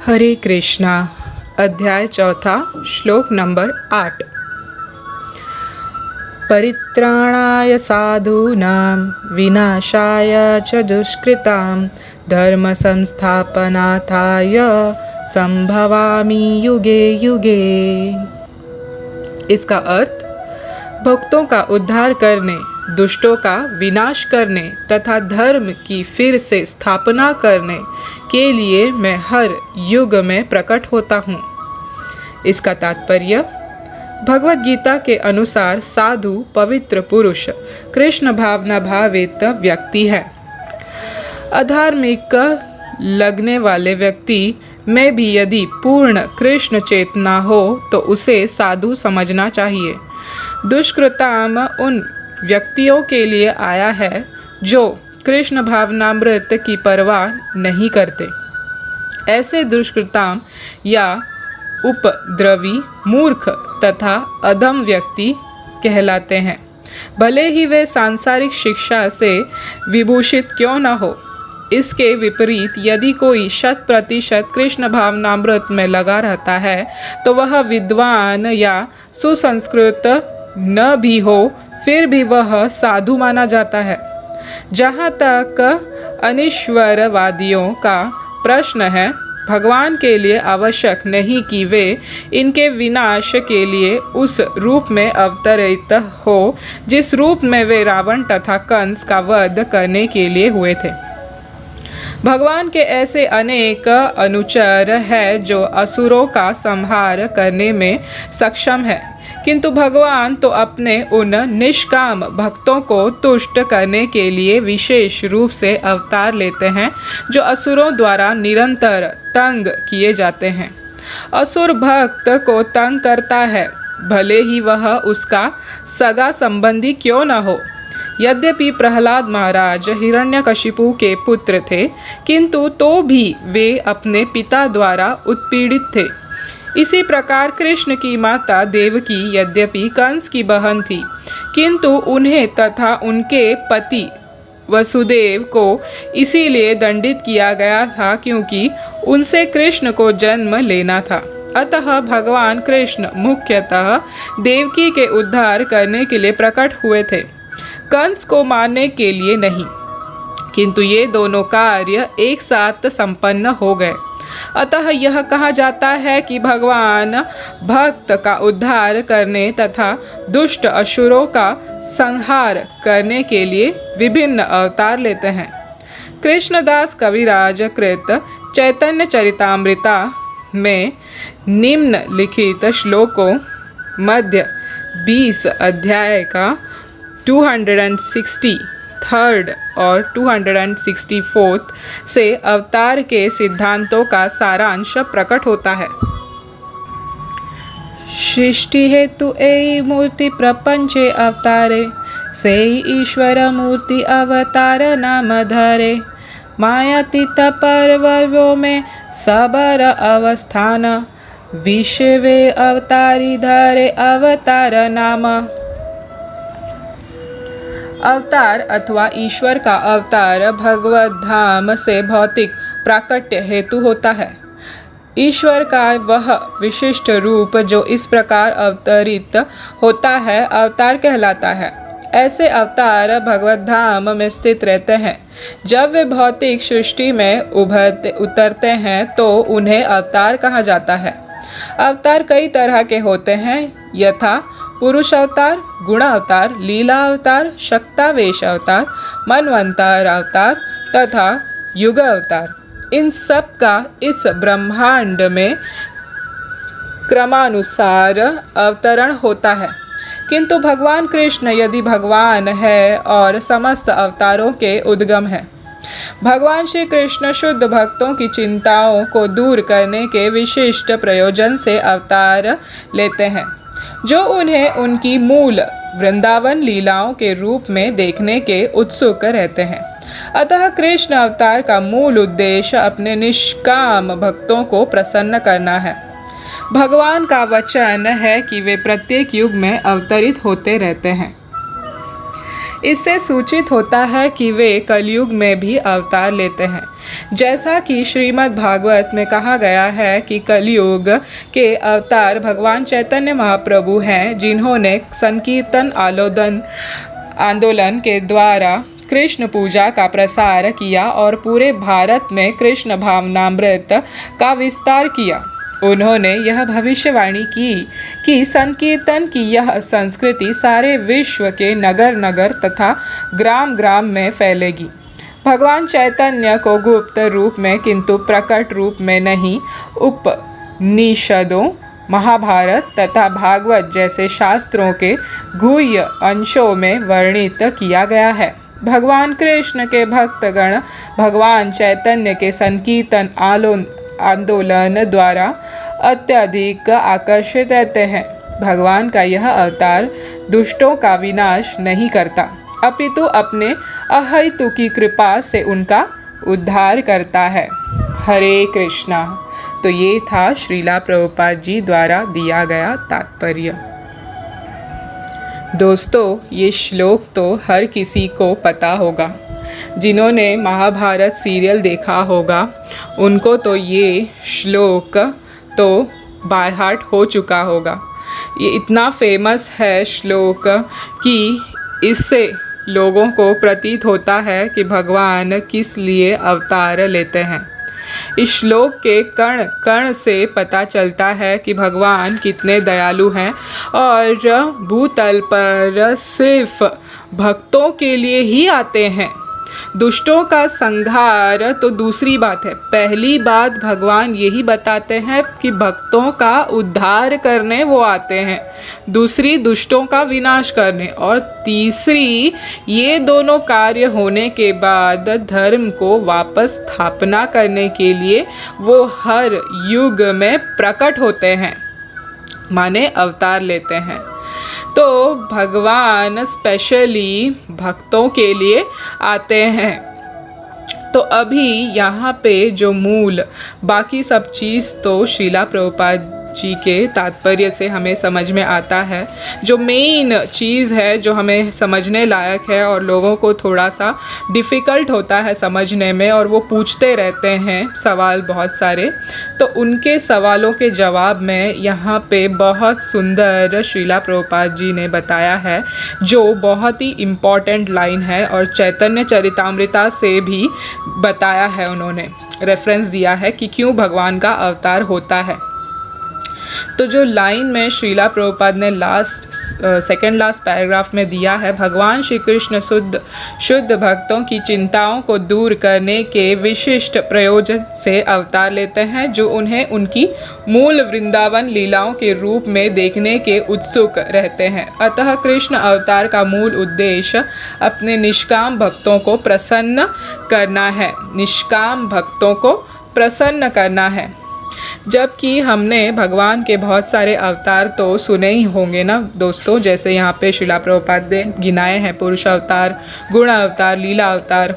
हरे कृष्णा। अध्याय चौथा, श्लोक नंबर 8। परित्राणाय साधूनां विनाशाय च दुष्कृतां धर्म संस्थापनार्थाय संभवामि युगे युगे। इसका अर्थ भक्तों का उद्धार करने, दुष्टों का विनाश करने तथा धर्म की फिर से स्थापना करने के लिए मैं हर युग में प्रकट होता हूँ। इसका तात्पर्य भगवद गीता के अनुसार साधु पवित्र पुरुष कृष्ण भावना भावित व्यक्ति है। अधार्मिक लगने वाले व्यक्ति में भी यदि पूर्ण कृष्ण चेतना हो तो उसे साधु समझना चाहिए। दुष्कृताम उन व्यक्तियों के लिए आया है जो कृष्ण भावनामृत की परवाह नहीं करते। ऐसे दुष्कृताम या उपद्रवी, मूर्ख तथा अधम व्यक्ति कहलाते हैं, भले ही वे सांसारिक शिक्षा से विभूषित क्यों न हो। इसके विपरीत यदि कोई 100% कृष्ण भावनामृत में लगा रहता है तो वह विद्वान या सुसंस्कृत न भी हो फिर भी वह साधु माना जाता है। जहाँ तक अनिश्वरवादियों का प्रश्न है, भगवान के लिए आवश्यक नहीं कि वे इनके विनाश के लिए उस रूप में अवतरित हो जिस रूप में वे रावण तथा कंस का वध करने के लिए हुए थे। भगवान के ऐसे अनेक अनुचर हैं जो असुरों का संहार करने में सक्षम है, किंतु भगवान तो अपने उन निष्काम भक्तों को तुष्ट करने के लिए विशेष रूप से अवतार लेते हैं जो असुरों द्वारा निरंतर तंग किए जाते हैं। असुर भक्त को तंग करता है, भले ही वह उसका सगा संबंधी क्यों न हो। यद्यपि प्रहलाद महाराज हिरण्यकशिपु के पुत्र थे, किंतु तो भी वे अपने पिता द्वारा उत्पीड़ित थे। इसी प्रकार कृष्ण की माता देवकी यद्यपि कंस की बहन थी, किंतु उन्हें तथा उनके पति वसुदेव को इसीलिए दंडित किया गया था क्योंकि उनसे कृष्ण को जन्म लेना था। अतः भगवान कृष्ण मुख्यतः देवकी के उद्धार करने के लिए प्रकट हुए थे, कंस को मारने के लिए नहीं। किंतु ये दोनों कार्य एक साथ संपन्न हो गए। अतः यह कहा जाता है कि भगवान भक्त का उद्धार करने तथा दुष्ट असुरों का संहार करने के लिए विभिन्न अवतार लेते हैं। कृष्णदास कविराज कृत चैतन्य चरितामृता में निम्नलिखित श्लोकों मध्य 20 अध्याय का 263 और 264 से अवतार के सिद्धांतों का सारांश प्रकट होता है। सृष्टि हेतु एई मूर्ति प्रपंचे अवतारे, से ईश्वर मूर्ति अवतार नाम धरे। मायातीत पर्वो में सबर अवस्थान, विश्वे अवतारी धरे अवतार नाम। अवतार अथवा ईश्वर का अवतार भगवत धाम से भौतिक प्राकट्य हेतु होता है। ईश्वर का वह विशिष्ट रूप जो इस प्रकार अवतरित होता है अवतार कहलाता है। ऐसे अवतार भगवत धाम में स्थित रहते हैं। जब वे भौतिक सृष्टि में उतरते हैं तो उन्हें अवतार कहा जाता है। अवतार कई तरह के होते हैं, यथा पुरुष अवतार, गुण अवतार, लीला अवतार, शक्तावेश अवतार, मनवंतर अवतार तथा युग अवतार, इन सब का इस ब्रह्मांड में क्रमानुसार अवतरण होता है। किंतु भगवान कृष्ण यदि भगवान है और समस्त अवतारों के उद्गम है। भगवान श्री कृष्ण शुद्ध भक्तों की चिंताओं को दूर करने के विशिष्ट प्रयोजन से अवतार लेते हैं, जो उन्हें उनकी मूल वृंदावन लीलाओं के रूप में देखने के उत्सुक रहते हैं। अतः कृष्ण अवतार का मूल उद्देश्य अपने निष्काम भक्तों को प्रसन्न करना है। भगवान का वचन है कि वे प्रत्येक युग में अवतरित होते रहते हैं। इससे सूचित होता है कि वे कलयुग में भी अवतार लेते हैं, जैसा कि श्रीमद् भागवत में कहा गया है कि कलयुग के अवतार भगवान चैतन्य महाप्रभु हैं, जिन्होंने संकीर्तन आंदोलन के द्वारा कृष्ण पूजा का प्रसार किया और पूरे भारत में कृष्ण भावनामृत का विस्तार किया। उन्होंने यह भविष्यवाणी की कि संकीर्तन की यह संस्कृति सारे विश्व के नगर नगर तथा ग्राम ग्राम में फैलेगी। भगवान चैतन्य को गुप्त रूप में किंतु प्रकट रूप में नहीं, उपनिषदों, महाभारत तथा भागवत जैसे शास्त्रों के गुह्य अंशों में वर्णित किया गया है। भगवान कृष्ण के भक्तगण भगवान चैतन्य के संकीर्तन आंदोलन द्वारा अत्यधिक आकर्षित रहते हैं। भगवान का यह अवतार दुष्टों का विनाश नहीं करता, अपितु अपने अहेतुकी कृपा से उनका उद्धार करता है। हरे कृष्णा। तो ये था श्रीला प्रभुपाद जी द्वारा दिया गया तात्पर्य। दोस्तों, ये श्लोक तो हर किसी को पता होगा। जिन्होंने महाभारत सीरियल देखा होगा उनको तो ये श्लोक तो बाय हार्ट हो चुका होगा। ये इतना फेमस है श्लोक कि इससे लोगों को प्रतीत होता है कि भगवान किस लिए अवतार लेते हैं। इस श्लोक के कण कण से पता चलता है कि भगवान कितने दयालु हैं और भूतल पर सिर्फ भक्तों के लिए ही आते हैं। दुष्टों का संहार तो दूसरी बात है। पहली बात भगवान यही बताते हैं कि भक्तों का उद्धार करने वो आते हैं, दूसरी दुष्टों का विनाश करने, और तीसरी ये दोनों कार्य होने के बाद धर्म को वापस स्थापना करने के लिए वो हर युग में प्रकट होते हैं, माने अवतार लेते हैं। तो भगवान स्पेशली भक्तों के लिए आते हैं। तो अभी यहाँ पे जो मूल बाकी सब चीज़ तो श्रीला प्रभुपाद जी के तात्पर्य से हमें समझ में आता है। जो मेन चीज़ है जो हमें समझने लायक है और लोगों को थोड़ा सा डिफ़िकल्ट होता है समझने में, और वो पूछते रहते हैं सवाल बहुत सारे, तो उनके सवालों के जवाब में यहाँ पे बहुत सुंदर श्रीला प्रभुपाद जी ने बताया है, जो बहुत ही इम्पॉर्टेंट लाइन है और चैतन्य चरितामृता से भी बताया है। उन्होंने रेफरेंस दिया है कि क्यों भगवान का अवतार होता है। तो जो लाइन में श्रीला प्रभुपाद ने सेकंड लास्ट पैराग्राफ में दिया है, भगवान श्री कृष्ण शुद्ध भक्तों की चिंताओं को दूर करने के विशिष्ट प्रयोजन से अवतार लेते हैं, जो उन्हें उनकी मूल वृंदावन लीलाओं के रूप में देखने के उत्सुक रहते हैं। अतः कृष्ण अवतार का मूल उद्देश्य अपने निष्काम भक्तों को प्रसन्न करना है, निष्काम भक्तों को प्रसन्न करना है। जबकि हमने भगवान के बहुत सारे अवतार तो सुने ही होंगे ना दोस्तों, जैसे यहाँ पे श्रीला प्रभुपाद ने गिनाए हैं, पुरुष अवतार, गुण अवतार, लीला अवतार,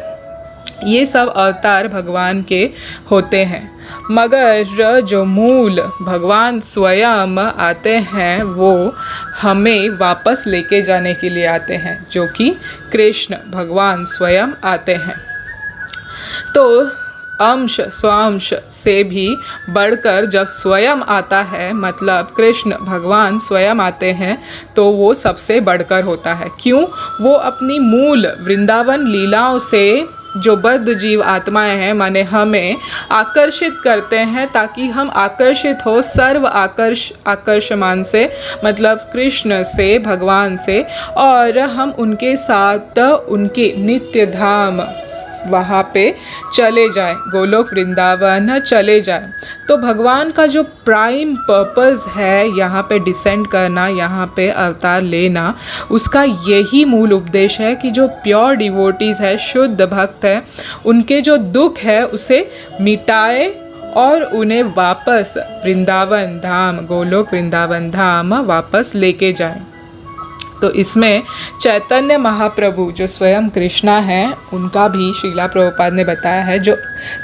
ये सब अवतार भगवान के होते हैं। मगर जो मूल भगवान स्वयं आते हैं वो हमें वापस लेके जाने के लिए आते हैं, जो कि कृष्ण भगवान स्वयं आते हैं। तो अंश स्वांश से भी बढ़कर जब स्वयं आता है, मतलब कृष्ण भगवान स्वयं आते हैं, तो वो सबसे बढ़कर होता है। क्यों? वो अपनी मूल वृंदावन लीलाओं से जो बद्ध जीव आत्माएं हैं, माने हमें आकर्षित करते हैं, ताकि हम आकर्षित हो सर्व आकर्षमान से, मतलब कृष्ण से, भगवान से, और हम उनके साथ उनके नित्य धाम वहाँ पे चले जाएं, गोलोक वृंदावन चले जाएं। तो भगवान का जो प्राइम पर्पस है यहाँ पे डिसेंड करना, यहाँ पे अवतार लेना, उसका यही मूल उपदेश है कि जो प्योर डिवोटीज़ है, शुद्ध भक्त है, उनके जो दुख है उसे मिटाए और उन्हें वापस वृंदावन धाम, गोलोक वृंदावन धाम वापस लेके जाएं। तो इसमें चैतन्य महाप्रभु जो स्वयं कृष्णा हैं, उनका भी श्रीला प्रभुपाद ने बताया है, जो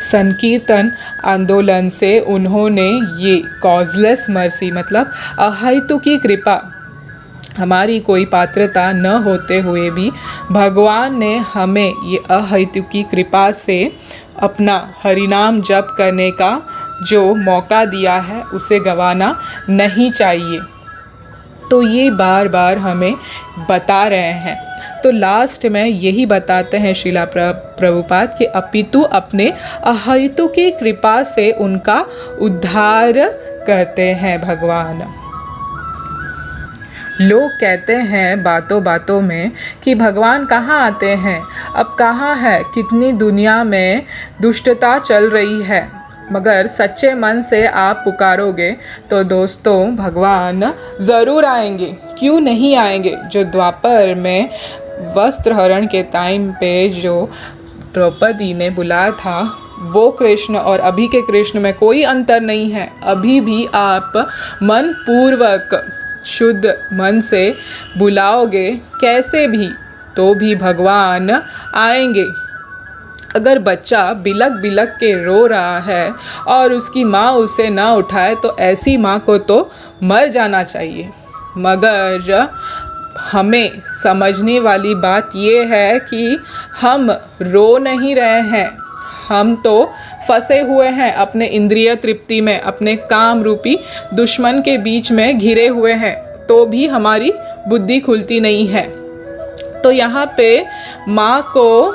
संकीर्तन आंदोलन से उन्होंने ये कॉजलेस मर्सी मतलब अहेतु की कृपा, हमारी कोई पात्रता न होते हुए भी भगवान ने हमें ये अहेतु की कृपा से अपना हरिनाम जप करने का जो मौका दिया है उसे गंवाना नहीं चाहिए। तो ये बार बार हमें बता रहे हैं। तो लास्ट में यही बताते हैं श्रीला प्रभुपाद कि अपितु अपने अहेतु की कृपा से उनका उद्धार करते हैं भगवान। लोग कहते हैं बातों बातों में कि भगवान कहाँ आते हैं, अब कहाँ है, कितनी दुनिया में दुष्टता चल रही है। मगर सच्चे मन से आप पुकारोगे तो दोस्तों भगवान ज़रूर आएंगे, क्यों नहीं आएंगे। जो द्वापर में वस्त्र हरण के टाइम पे जो द्रौपदी ने बुलाया था, वो कृष्ण और अभी के कृष्ण में कोई अंतर नहीं है। अभी भी आप मन पूर्वक शुद्ध मन से बुलाओगे कैसे भी, तो भी भगवान आएंगे। अगर बच्चा बिलक बिलक के रो रहा है और उसकी माँ उसे ना उठाए तो ऐसी माँ को तो मर जाना चाहिए। मगर हमें समझने वाली बात ये है कि हम रो नहीं रहे हैं, हम तो फंसे हुए हैं अपने इंद्रिय तृप्ति में, अपने काम रूपी दुश्मन के बीच में घिरे हुए हैं, तो भी हमारी बुद्धि खुलती नहीं है। तो यहाँ पे माँ को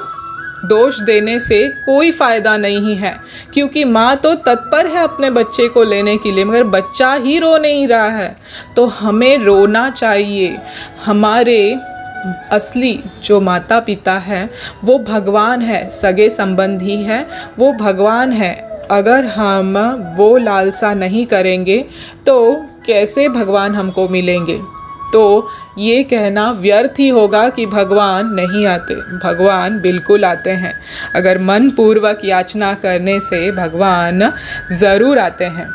दोष देने से कोई फ़ायदा नहीं है, क्योंकि माँ तो तत्पर है अपने बच्चे को लेने के लिए, मगर बच्चा ही रो नहीं रहा है। तो हमें रोना चाहिए। हमारे असली जो माता पिता है वो भगवान है, सगे संबंधी है, वो भगवान है। अगर हम वो लालसा नहीं करेंगे तो कैसे भगवान हमको मिलेंगे। तो ये कहना व्यर्थ ही होगा कि भगवान नहीं आते। भगवान बिल्कुल आते हैं। अगर मन पूर्वक याचना करने से भगवान ज़रूर आते हैं।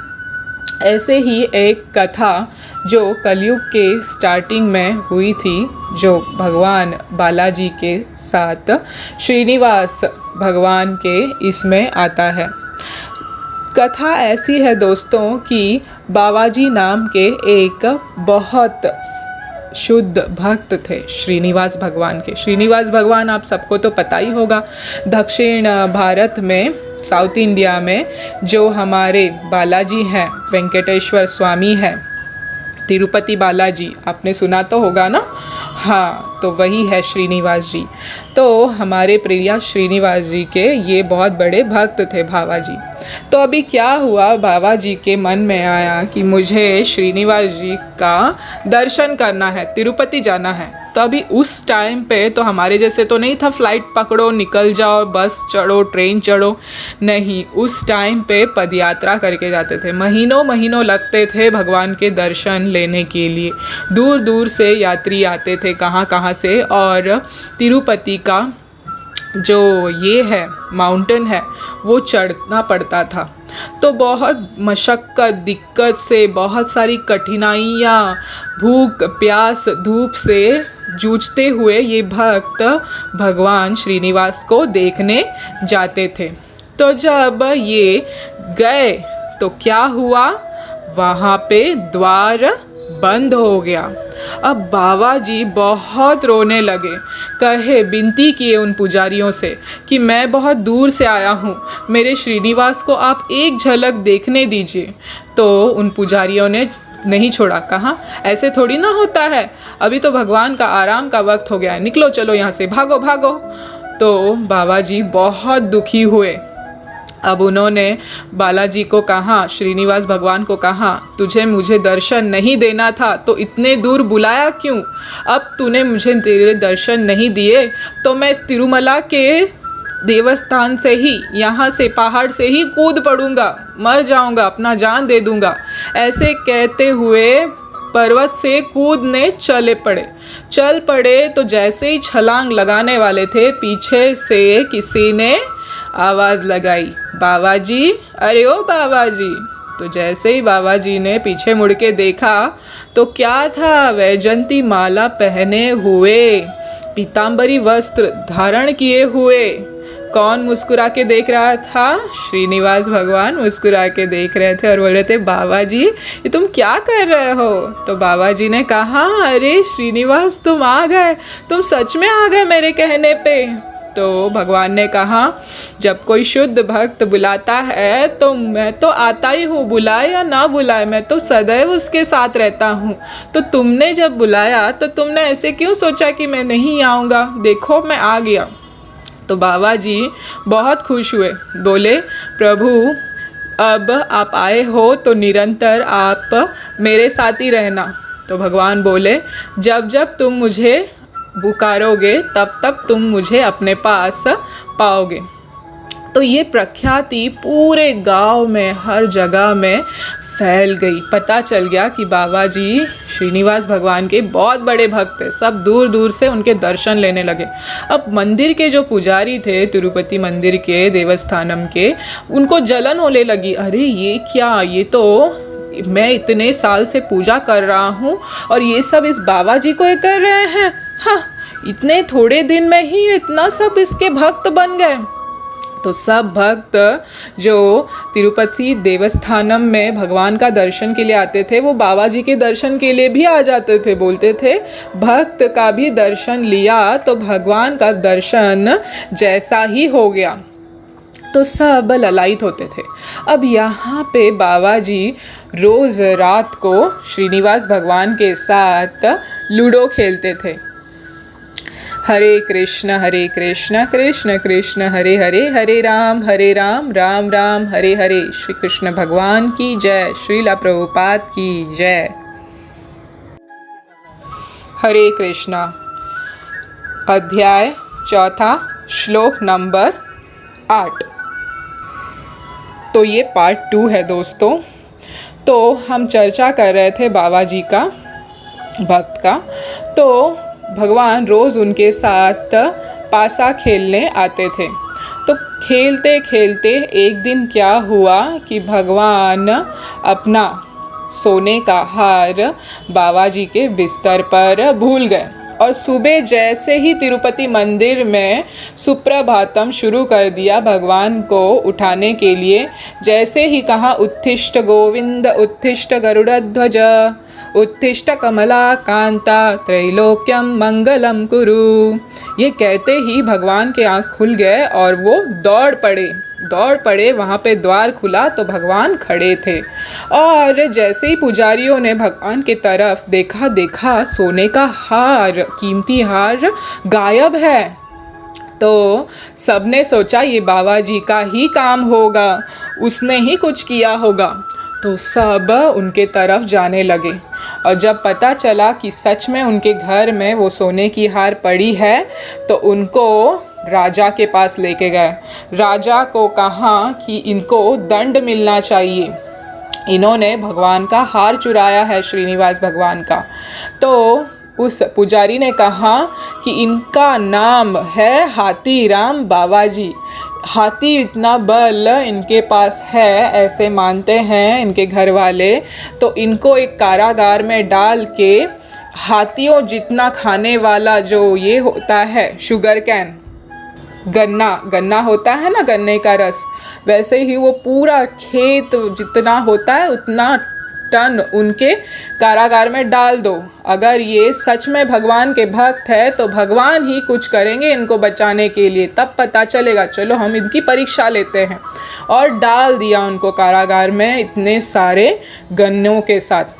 ऐसे ही एक कथा जो कलयुग के स्टार्टिंग में हुई थी, जो भगवान बालाजी के साथ श्रीनिवास भगवान के इसमें आता है। कथा ऐसी है दोस्तों कि बाबाजी नाम के एक बहुत शुद्ध भक्त थे श्रीनिवास भगवान के। श्रीनिवास भगवान आप सबको तो पता ही होगा, दक्षिण भारत में, साउथ इंडिया में जो हमारे बालाजी हैं, वेंकटेश्वर स्वामी हैं, तिरुपति बालाजी, आपने सुना तो होगा ना। हाँ, तो वही है श्रीनिवास जी। तो हमारे प्रिय श्रीनिवास जी के ये बहुत बड़े भक्त थे बाबा जी। तो अभी क्या हुआ, बाबा जी के मन में आया कि मुझे श्रीनिवास जी का दर्शन करना है, तिरुपति जाना है। तो अभी उस टाइम पे तो हमारे जैसे तो नहीं था फ्लाइट पकड़ो निकल जाओ, बस चढ़ो, ट्रेन चढ़ो, नहीं। उस टाइम पे पदयात्रा करके जाते थे। महीनों महीनों लगते थे भगवान के दर्शन लेने के लिए। दूर दूर से यात्री आते थे, कहाँ कहाँ से, और तिरुपति का जो ये है माउंटेन है वो चढ़ना पड़ता था। तो बहुत मशक्क़त, दिक्कत से, बहुत सारी कठिनाइयाँ, भूख प्यास धूप से जूझते हुए ये भक्त भगवान श्रीनिवास को देखने जाते थे। तो जब ये गए तो क्या हुआ, वहाँ पे द्वार बंद हो गया। अब बाबा जी बहुत रोने लगे, कहे, विनती किए उन पुजारियों से कि मैं बहुत दूर से आया हूँ, मेरे श्रीनिवास को आप एक झलक देखने दीजिए। तो उन पुजारियों ने नहीं छोड़ा, कहा ऐसे थोड़ी ना होता है, अभी तो भगवान का आराम का वक्त हो गया है, निकलो चलो यहाँ से, भागो भागो। तो बाबा जी बहुत दुखी हुए। अब उन्होंने बालाजी को कहा, श्रीनिवास भगवान को कहा, तुझे मुझे दर्शन नहीं देना था तो इतने दूर बुलाया क्यों? अब तूने मुझे तेरे दर्शन नहीं दिए तो मैं इस तिरुमला के देवस्थान से ही, यहाँ से पहाड़ से ही कूद पड़ूंगा, मर जाऊंगा, अपना जान दे दूंगा। ऐसे कहते हुए पर्वत से कूदने चल पड़े तो जैसे ही छलांग लगाने वाले थे, पीछे से किसी ने आवाज़ लगाई, बाबा जी, अरे ओ बाबा जी। तो जैसे ही बाबा जी ने पीछे मुड़ के देखा तो क्या था, वैजंती माला पहने हुए, पीतांबरी वस्त्र धारण किए हुए। कौन मुस्कुरा के देख रहा था? श्रीनिवास भगवान मुस्कुरा के देख रहे थे और बोल रहे थे, बाबा जी ये तुम क्या कर रहे हो? तो बाबा जी ने कहा, अरे श्रीनिवास तुम आ गए, तुम सच में आ गए मेरे कहने पे। तो भगवान ने कहा, जब कोई शुद्ध भक्त बुलाता है तो मैं तो आता ही हूँ, बुलाए या ना बुलाए, मैं तो सदैव उसके साथ रहता हूँ। तो तुमने जब बुलाया तो तुमने ऐसे क्यों सोचा कि मैं नहीं आऊँगा? देखो मैं आ गया। तो बाबा जी बहुत खुश हुए, बोले, प्रभु अब आप आए हो तो निरंतर आप मेरे साथ ही रहना। तो भगवान बोले, जब जब तुम मुझे पुकारोगे तब तब तुम मुझे अपने पास पाओगे। तो ये प्रख्याति पूरे गांव में, हर जगह में फैल गई। पता चल गया कि बाबा जी श्रीनिवास भगवान के बहुत बड़े भक्त थे। सब दूर दूर से उनके दर्शन लेने लगे। अब मंदिर के जो पुजारी थे, तिरुपति मंदिर के, देवस्थानम के, उनको जलन होने लगी। अरे ये क्या, ये तो मैं इतने साल से पूजा कर रहा हूँ और ये सब इस बाबा जी को कर रहे हैं। हाँ, इतने थोड़े दिन में ही इतना सब इसके भक्त बन गए। तो सब भक्त जो तिरुपति देवस्थानम में भगवान का दर्शन के लिए आते थे, वो बाबा जी के दर्शन के लिए भी आ जाते थे। बोलते थे, भक्त का भी दर्शन लिया तो भगवान का दर्शन जैसा ही हो गया। तो सब ललायित होते थे। अब यहाँ पे बाबा जी रोज़ रात को श्रीनिवास भगवान के साथ लूडो खेलते थे। हरे कृष्ण कृष्ण कृष्ण हरे हरे, हरे राम राम राम हरे हरे। श्री कृष्ण भगवान की जय, श्रीला प्रभुपाद की जय। हरे कृष्णा। अध्याय 4, श्लोक नंबर 8। तो ये पार्ट 2 है दोस्तों। तो हम चर्चा कर रहे थे बाबा जी का, भक्त का। तो भगवान रोज़ उनके साथ पासा खेलने आते थे। तो खेलते खेलते एक दिन क्या हुआ कि भगवान अपना सोने का हार बाबा जी के बिस्तर पर भूल गए और सुबह जैसे ही तिरुपति मंदिर में सुप्रभातम शुरू कर दिया भगवान को उठाने के लिए। जैसे ही कहा, उत्तिष्ठ गोविंद उत्तिष्ठ गरुड़ध्वज उत्तिष्ठ कमला कांता त्रैलोक्यम मंगलम कुरु। ये कहते ही भगवान के आँख खुल गए और वो दौड़ पड़े। वहाँ पे द्वार खुला तो भगवान खड़े थे और जैसे ही पुजारियों ने भगवान की तरफ देखा सोने का हार, कीमती हार गायब है। तो सबने सोचा ये बाबा जी का ही काम होगा, उसने ही कुछ किया होगा। तो सब उनके तरफ जाने लगे और जब पता चला कि सच में उनके घर में वो सोने की हार पड़ी है तो उनको राजा के पास लेके गए। राजा को कहा कि इनको दंड मिलना चाहिए, इन्होंने भगवान का हार चुराया है, श्रीनिवास भगवान का। तो उस पुजारी ने कहा कि इनका नाम है हाथीराम बाबा जी। हाथी इतना बल इनके पास है, ऐसे मानते हैं इनके घर वाले। तो इनको एक कारागार में डाल के हाथियों जितना खाने वाला जो ये होता है शुगर कैन, गन्ना होता है ना, गन्ने का रस, वैसे ही वो पूरा खेत जितना होता है उतना टन उनके कारागार में डाल दो। अगर ये सच में भगवान के भक्त है तो भगवान ही कुछ करेंगे इनको बचाने के लिए, तब पता चलेगा। चलो हम इनकी परीक्षा लेते हैं। और डाल दिया उनको कारागार में इतने सारे गन्नों के साथ।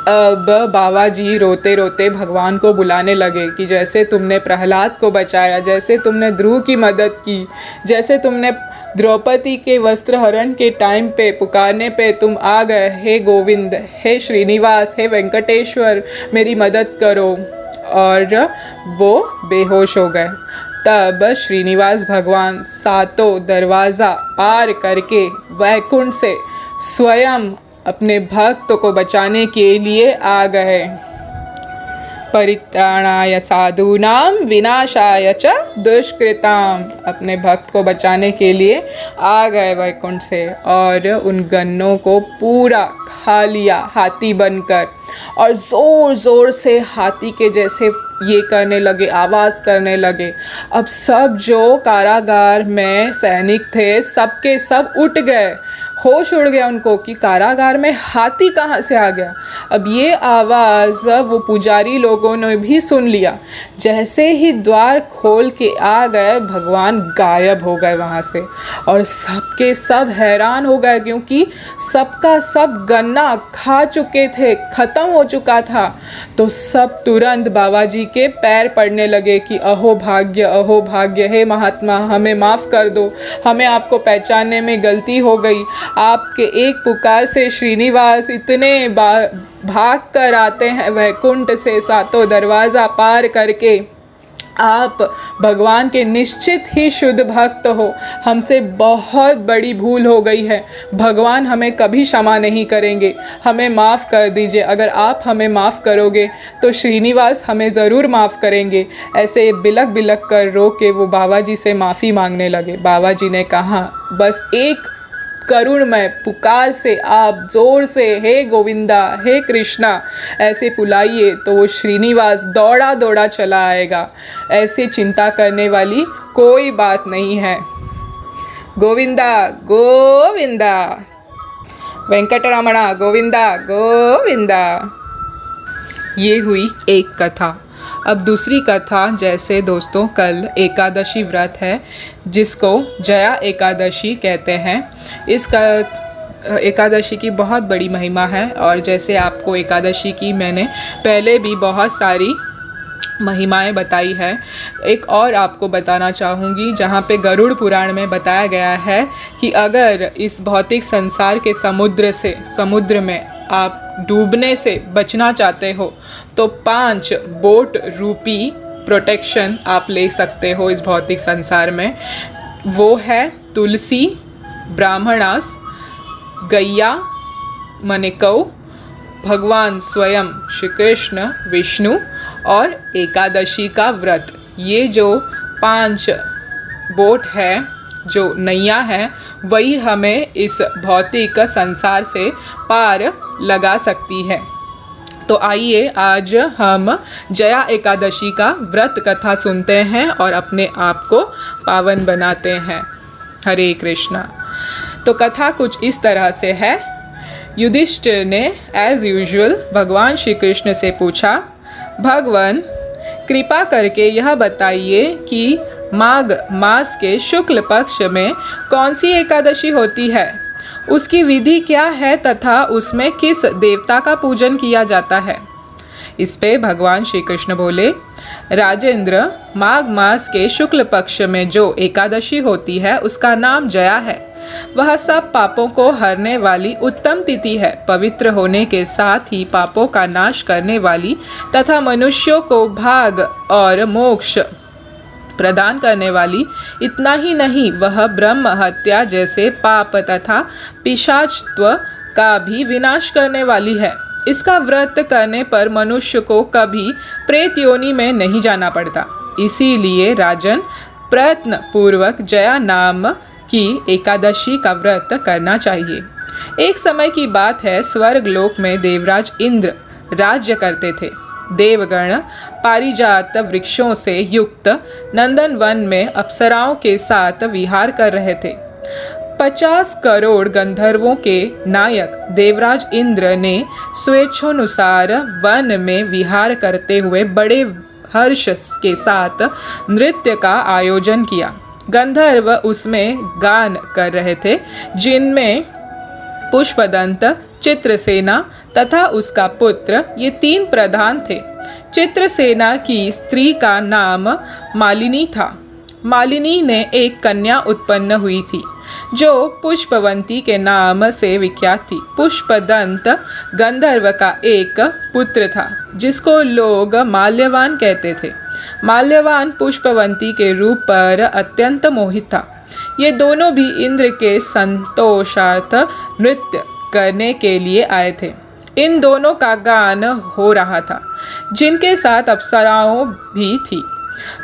अब बाबा जी रोते रोते भगवान को बुलाने लगे कि जैसे तुमने प्रहलाद को बचाया, जैसे तुमने ध्रुव की मदद की, जैसे तुमने द्रौपदी के वस्त्रहरण के टाइम पे पुकारने पे तुम आ गए, हे गोविंद, हे श्रीनिवास, हे वेंकटेश्वर, मेरी मदद करो। और वो बेहोश हो गए। तब श्रीनिवास भगवान सातों दरवाज़ा पार करके वैकुंठ से स्वयं अपने भक्त को बचाने के लिए आ गए। परित्राणाय साधूनां विनाशाय च दुष्कृताम, अपने भक्त को बचाने के लिए आ गए वैकुंठ से और उन गन्नों को पूरा खा लिया हाथी बनकर, और ज़ोर ज़ोर से हाथी के जैसे ये करने लगे, आवाज़ करने लगे। अब सब जो कारागार में सैनिक थे सबके सब उठ गए, होश उड़ गया उनको कि कारागार में हाथी कहाँ से आ गया। अब ये आवाज़ वो पुजारी लोगों ने भी सुन लिया। जैसे ही द्वार खोल के आ गए भगवान गायब हो गए वहाँ से, और सबके सब हैरान हो गए क्योंकि सबका सब गन्ना खा चुके थे, ख़त्म हो चुका था। तो सब तुरंत बाबा जी के पैर पड़ने लगे कि अहो भाग्य, हे महात्मा हमें माफ़ कर दो, हमें आपको पहचानने में गलती हो गई। आपके एक पुकार से श्रीनिवास इतने भाग कर आते हैं वैकुंठ से सातों दरवाज़ा पार करके। आप भगवान के निश्चित ही शुद्ध भक्त हो, हमसे बहुत बड़ी भूल हो गई है, भगवान हमें कभी क्षमा नहीं करेंगे, हमें माफ़ कर दीजिए। अगर आप हमें माफ़ करोगे तो श्रीनिवास हमें ज़रूर माफ़ करेंगे। ऐसे बिलक बिलक कर रो के वो बाबा जी से माफ़ी मांगने लगे। बाबा जी ने कहा बस एक करुणमय पुकार से आप ज़ोर से हे गोविंदा, हे कृष्णा ऐसे बुलाइए तो वो श्रीनिवास दौड़ा दौड़ा चला आएगा। ऐसे चिंता करने वाली कोई बात नहीं है। गोविंदा गोविंदा, वेंकटरमणा गोविंदा गोविंदा। ये हुई एक कथा। अब दूसरी कथा, जैसे दोस्तों कल एकादशी व्रत है जिसको जया एकादशी कहते हैं। इस एकादशी की बहुत बड़ी महिमा है, और जैसे आपको एकादशी की मैंने पहले भी बहुत सारी महिमाएं बताई है, एक और आपको बताना चाहूँगी जहाँ पे गरुड़ पुराण में बताया गया है कि अगर इस भौतिक संसार के समुद्र में आप डूबने से बचना चाहते हो तो 5 बोट रूपी प्रोटेक्शन आप ले सकते हो इस भौतिक संसार में। वो है तुलसी, ब्राह्मणास, गैया, मनिकौ, भगवान स्वयं श्री कृष्ण, विष्णु और एकादशी का व्रत। ये जो 5 बोट है, जो नैया है, वही हमें इस भौतिक संसार से पार लगा सकती है। तो आइए आज हम जया एकादशी का व्रत कथा सुनते हैं और अपने आप को पावन बनाते हैं। हरे कृष्णा। तो कथा कुछ इस तरह से है। युधिष्ठिर ने एज यूजुअल भगवान श्री कृष्ण से पूछा, भगवान कृपा करके यह बताइए कि माघ मास के शुक्ल पक्ष में कौन सी एकादशी होती है, उसकी विधि क्या है तथा उसमें किस देवता का पूजन किया जाता है। इस पे भगवान श्री कृष्ण बोले, राजेंद्र, माघ मास के शुक्ल पक्ष में जो एकादशी होती है उसका नाम जया है। वह सब पापों को हरने वाली उत्तम तिथि है, पवित्र होने के साथ ही पापों का नाश करने वाली तथा मनुष्यों को भाग और मोक्ष प्रदान करने वाली। इतना ही नहीं, वह ब्रह्म हत्या जैसे पाप तथा पिशाचत्व का भी विनाश करने वाली है। इसका व्रत करने पर मनुष्य को कभी प्रेत योनि में नहीं जाना पड़ता। इसीलिए राजन, प्रयत्न पूर्वक जया नाम की एकादशी का व्रत करना चाहिए। एक समय की बात है, स्वर्ग लोक में देवराज इंद्र राज्य करते थे। देवगण पारिजात वृक्षों से युक्त नंदन वन में अप्सराओं के साथ विहार कर रहे थे। 50 करोड़ गंधर्वों के नायक देवराज इंद्र ने स्वेच्छानुसार वन में विहार करते हुए बड़े हर्ष के साथ नृत्य का आयोजन किया। गंधर्व उसमें गान कर रहे थे, जिनमें पुष्पदंत, चित्रसेना तथा उसका पुत्र, ये 3 प्रधान थे। चित्रसेना की स्त्री का नाम मालिनी था मालिनी ने एक कन्या उत्पन्न हुई थी जो पुष्पवंती के नाम से विख्यात थी। पुष्पदंत गंधर्व का एक पुत्र था जिसको लोग माल्यवान कहते थे। माल्यवान पुष्पवंती के रूप पर अत्यंत मोहित था। ये दोनों भी इंद्र के संतोषार्थ नृत्य करने के लिए आए थे। इन दोनों का गान हो रहा था जिनके साथ अप्सराओं भी थी।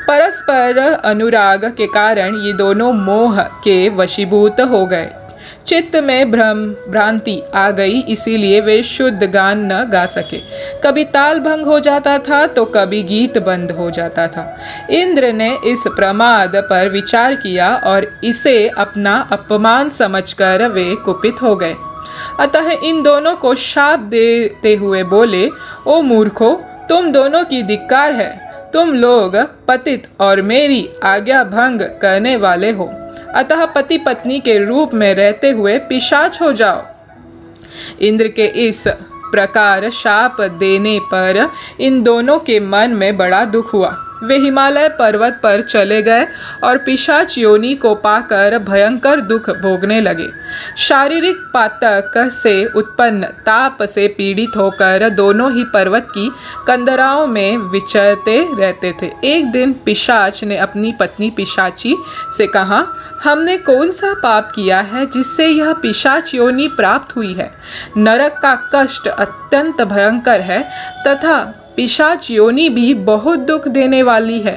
परस्पर अनुराग के कारण ये दोनों मोह के वशीभूत हो गए। चित्त में भ्रांति आ गई, इसीलिए वे शुद्ध गान न गा सके। कभी ताल भंग हो जाता था तो कभी गीत बंद हो जाता था। इंद्र ने इस प्रमाद पर विचार किया और इसे अपना अपमान समझकर वे कुपित हो गए। अतः इन दोनों को शाप देते हुए बोले, ओ मूर्खों, तुम दोनों की धिक्कार है। तुम लोग पतित और मेरी आज्ञा भंग करने वाले हो, अतः पति पत्नी के रूप में रहते हुए पिशाच हो जाओ। इंद्र के इस प्रकार शाप देने पर इन दोनों के मन में बड़ा दुख हुआ। वे हिमालय पर्वत पर चले गए और पिशाच योनि को पाकर भयंकर दुख भोगने लगे। शारीरिक पातक से उत्पन्न ताप से पीड़ित होकर दोनों ही पर्वत की कंदराओं में विचरते रहते थे। एक दिन पिशाच ने अपनी पत्नी पिशाची से कहा, हमने कौन सा पाप किया है जिससे यह पिशाच योनि प्राप्त हुई है? नरक का कष्ट अत्यंत भयंकर है तथा पिशाच योनि भी बहुत दुख देने वाली है।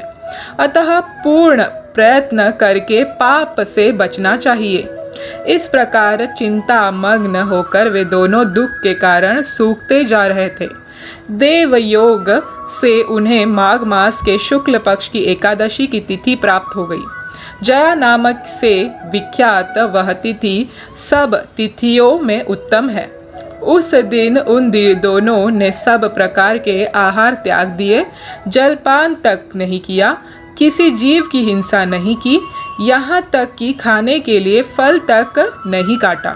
अतः पूर्ण प्रयत्न करके पाप से बचना चाहिए। इस प्रकार चिंता मग्न होकर वे दोनों दुख के कारण सूखते जा रहे थे। देवयोग से उन्हें माघ मास के शुक्ल पक्ष की एकादशी की तिथि प्राप्त हो गई। जया नामक से विख्यात वह तिथि सब तिथियों में उत्तम है। उस दिन उन दोनों ने सब प्रकार के आहार त्याग दिए, जलपान तक नहीं किया, किसी जीव की हिंसा नहीं की, यहाँ तक कि खाने के लिए फल तक नहीं काटा।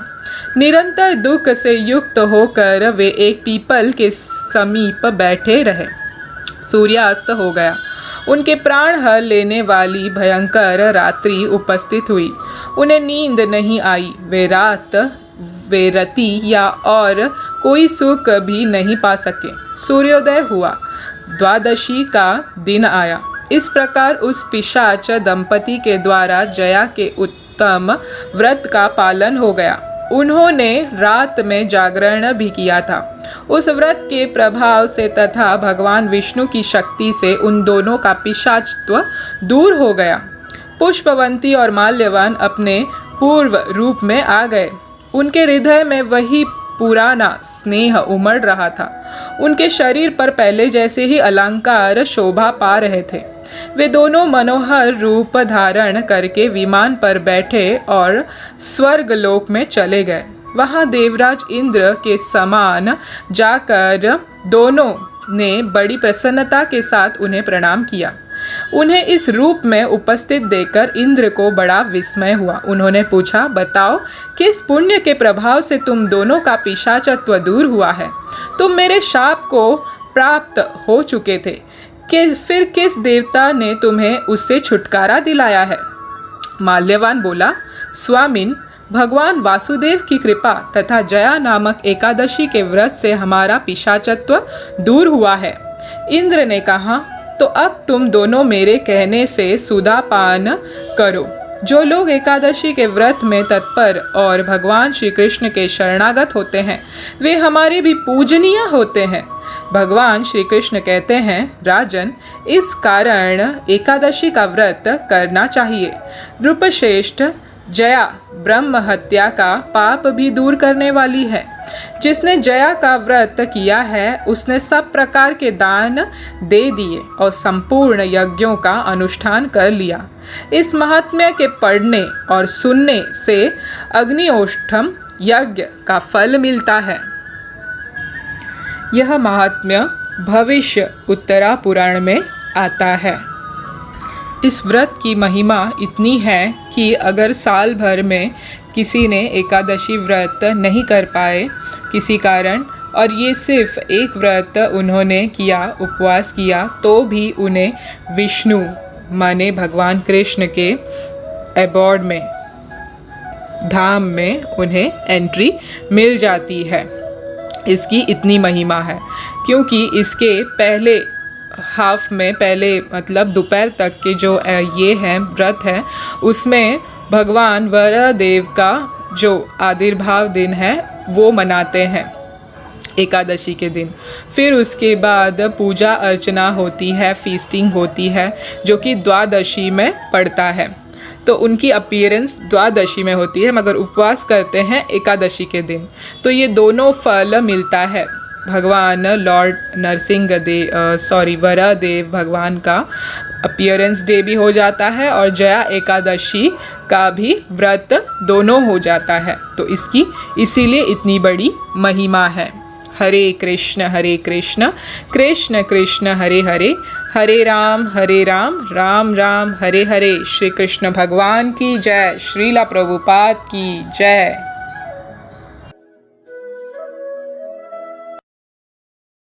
निरंतर दुख से युक्त होकर वे एक पीपल के समीप बैठे रहे। सूर्यास्त हो गया। उनके प्राण हर लेने वाली भयंकर रात्रि उपस्थित हुई। उन्हें नींद नहीं आई। वे रति या और कोई सुख भी नहीं पा सके। सूर्योदय हुआ। द्वादशी का दिन आया। इस प्रकार उस पिशाच दंपति के द्वारा जया के उत्तम व्रत का पालन हो गया। उन्होंने रात में जागरण भी किया था। उस व्रत के प्रभाव से तथा भगवान विष्णु की शक्ति से उन दोनों का पिशाचत्व दूर हो गया। पुष्पवंती और माल्यवान अपने पूर्व रूप में आ गए। उनके हृदय में वही पुराना स्नेह उमड़ रहा था। उनके शरीर पर पहले जैसे ही अलंकार शोभा पा रहे थे। वे दोनों मनोहर रूप धारण करके विमान पर बैठे और स्वर्गलोक में चले गए। वहाँ देवराज इंद्र के समान जाकर दोनों ने बड़ी प्रसन्नता के साथ उन्हें प्रणाम किया। उन्हें इस रूप में उपस्थित देखकर इंद्र को बड़ा विस्मय हुआ। उन्होंने पूछा, बताओ किस पुण्य के प्रभाव से तुम दोनों का पिशाचत्व दूर हुआ है? तुम मेरे शाप को प्राप्त हो चुके थे कि फिर किस देवता ने तुम्हें उससे छुटकारा दिलाया है? माल्यवान बोला, स्वामिन, भगवान वासुदेव की कृपा तथा जया नामक एकादशी के व्रत से हमारा पिशाचत्व दूर हुआ है। इंद्र ने कहा, तो अब तुम दोनों मेरे कहने से सुधा पान करो। जो लोग एकादशी के व्रत में तत्पर और भगवान श्री कृष्ण के शरणागत होते हैं वे हमारे भी पूजनीय होते हैं। भगवान श्री कृष्ण कहते हैं, राजन, इस कारण एकादशी का व्रत करना चाहिए। नृपश्रेष्ठ, जया ब्रह्म हत्या का पाप भी दूर करने वाली है। जिसने जया का व्रत किया है उसने सब प्रकार के दान दे दिए और संपूर्ण यज्ञों का अनुष्ठान कर लिया। इस महात्म्य के पढ़ने और सुनने से अग्निहोष्ठम यज्ञ का फल मिलता है। यह महात्म्य भविष्य उत्तरा पुराण में आता है। इस व्रत की महिमा इतनी है कि अगर साल भर में किसी ने एकादशी व्रत नहीं कर पाए किसी कारण और ये सिर्फ एक व्रत उन्होंने किया, उपवास किया, तो भी उन्हें विष्णु माने भगवान कृष्ण के एबॉर्ड में, धाम में उन्हें एंट्री मिल जाती है। इसकी इतनी महिमा है क्योंकि इसके पहले हाफ में, पहले मतलब दोपहर तक के जो ये हैं व्रत है, उसमें भगवान वरादेव का जो आविर्भाव दिन है वो मनाते हैं एकादशी के दिन। फिर उसके बाद पूजा अर्चना होती है, फीस्टिंग होती है, जो कि द्वादशी में पड़ता है। तो उनकी अपीयरेंस द्वादशी में होती है मगर उपवास करते हैं एकादशी के दिन। तो ये दोनों फल मिलता है। भगवान लॉर्ड वरादेव भगवान का अपीयरेंस डे भी हो जाता है और जया एकादशी का भी व्रत दोनों हो जाता है। तो इसकी इसीलिए इतनी बड़ी महिमा है। हरे कृष्ण कृष्ण कृष्ण हरे हरे, हरे राम राम राम हरे हरे। श्री कृष्ण भगवान की जय। श्रीला प्रभुपाद की जय।